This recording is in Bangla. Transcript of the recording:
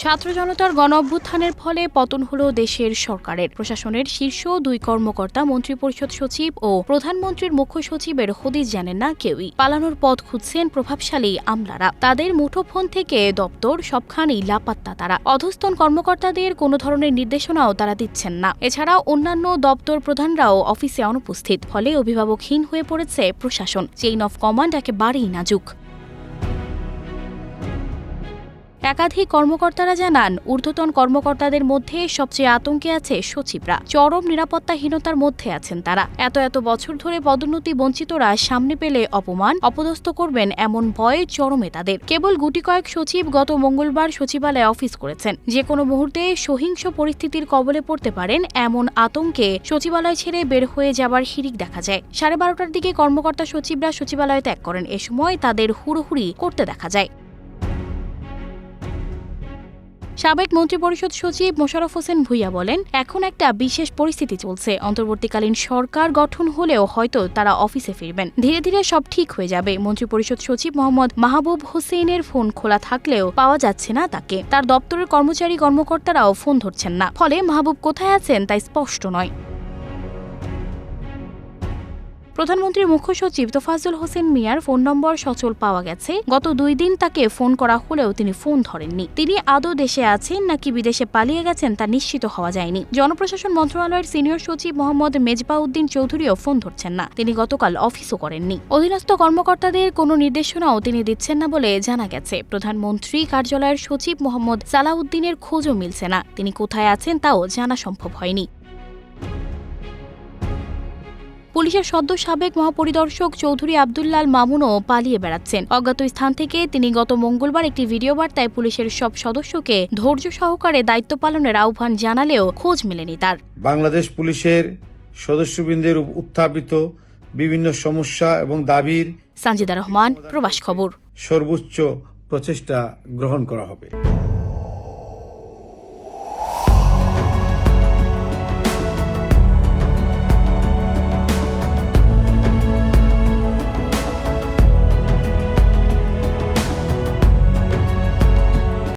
ছাত্র জনতার গণ-অভ্যুত্থানের ফলে পতন হলো দেশের সরকারের। প্রশাসনের শীর্ষ দুই কর্মকর্তা, মন্ত্রিপরিষদ সচিব ও প্রধানমন্ত্রীর মুখ্য সচিবের হদিস জানেন না কেউই। পালানোর পথ খুঁজছেন প্রভাবশালী আমলারা। তাদের মুঠোফোন থেকে দপ্তর সবখানেই লাপাত্তা তারা। অধস্তন কর্মকর্তাদের কোনো ধরনের নির্দেশনাও তারা দিচ্ছেন না। এছাড়াও অন্যান্য দপ্তর প্রধানরাও অফিসে অনুপস্থিত। ফলে অভিভাবকহীন হয়ে পড়েছে প্রশাসন। চেইন অফ কমান্ড একেবারেই নাজুক। একাধিক কর্মকর্তারা জানান, ঊর্ধ্বতন কর্মকর্তাদের মধ্যে সবচেয়ে আতঙ্কে আছে সচিবরা। চরম নিরাপত্তাহীনতার মধ্যে আছেন তারা। এত বছর ধরে পদোন্নতি বঞ্চিতরা সামনে পেলে অপমান, অপদস্থ করবেন এমন ভয়ে চরমে তাদের। কেবল গুটি কয়েক সচিব গত মঙ্গলবার সচিবালয়ে অফিস করেছেন। যে কোনো মুহূর্তে সহিংস পরিস্থিতির কবলে পড়তে পারেন এমন আতঙ্কে সচিবালয় ছেড়ে বের হয়ে যাবার হিড়িক দেখা যায়। 12:30টার দিকে কর্মকর্তা সচিবরা সচিবালয় ত্যাগ করেন। এ সময় তাদের হুড়োহুড়ি করতে দেখা যায়। সাবেক মন্ত্রিপরিষদ সচিব মোশাররফ হোসেন ভূঁইয়া বলেন, এখন একটা বিশেষ পরিস্থিতি চলছে। অন্তর্বর্তীকালীন সরকার গঠন হলেও হয়তো তারা অফিসে ফিরবেন। ধীরে ধীরে সব ঠিক হয়ে যাবে। মন্ত্রিপরিষদ সচিব মোহাম্মদ মাহবুব হোসেনের ফোন খোলা থাকলেও পাওয়া যাচ্ছে না তাকে। তার দপ্তরের কর্মচারী-কর্মকর্তারাও ফোন ধরছেন না। ফলে মাহবুব কোথায় আছেন তা স্পষ্ট নয়। প্রধানমন্ত্রীর মুখ্য সচিব তোফাজ্জল হোসেন মিয়ার ফোন নম্বর সচল পাওয়া গেছে। গত 2 দিন তাকে ফোন করা হলেও তিনি ফোন ধরেননি। তিনি আদৌ দেশে আছেন নাকি বিদেশে পালিয়ে গেছেন তা নিশ্চিত হওয়া যায়নি। জনপ্রশাসন মন্ত্রণালয়ের সিনিয়র সচিব মোহাম্মদ মেজবাউদ্দিন চৌধুরীও ফোন ধরছেন না। তিনি গতকাল অফিসও করেননি। অধীনস্থ কর্মকর্তাদের কোনো নির্দেশনাও তিনি দিচ্ছেন না বলে জানা গেছে। প্রধানমন্ত্রী কার্যালয়ের সচিব মোহাম্মদ সালাউদ্দিনের খোঁজও মিলছে না। তিনি কোথায় আছেন তাও জানা সম্ভব হয়নি। পুলিশের সদ্য সাবেক মহাপরিদর্শক চৌধুরী আব্দুল্লাল মামুনও পালিয়ে বেড়াচ্ছেন। অজ্ঞাত স্থান থেকে তিনি গত মঙ্গলবার একটি ভিডিও বার্তায় পুলিশের সব সদস্যকে ধৈর্য সহকারে দায়িত্ব পালনের আহ্বান জানালেও খোঁজ মেলেনি তার। বাংলাদেশ পুলিশের সদস্যবৃন্দের উত্থাপিত বিভিন্ন সমস্যা এবং দাবির সানজিদা রহমান, প্রবাস খবর। সর্বোচ্চ প্রচেষ্টা গ্রহণ করা হবে।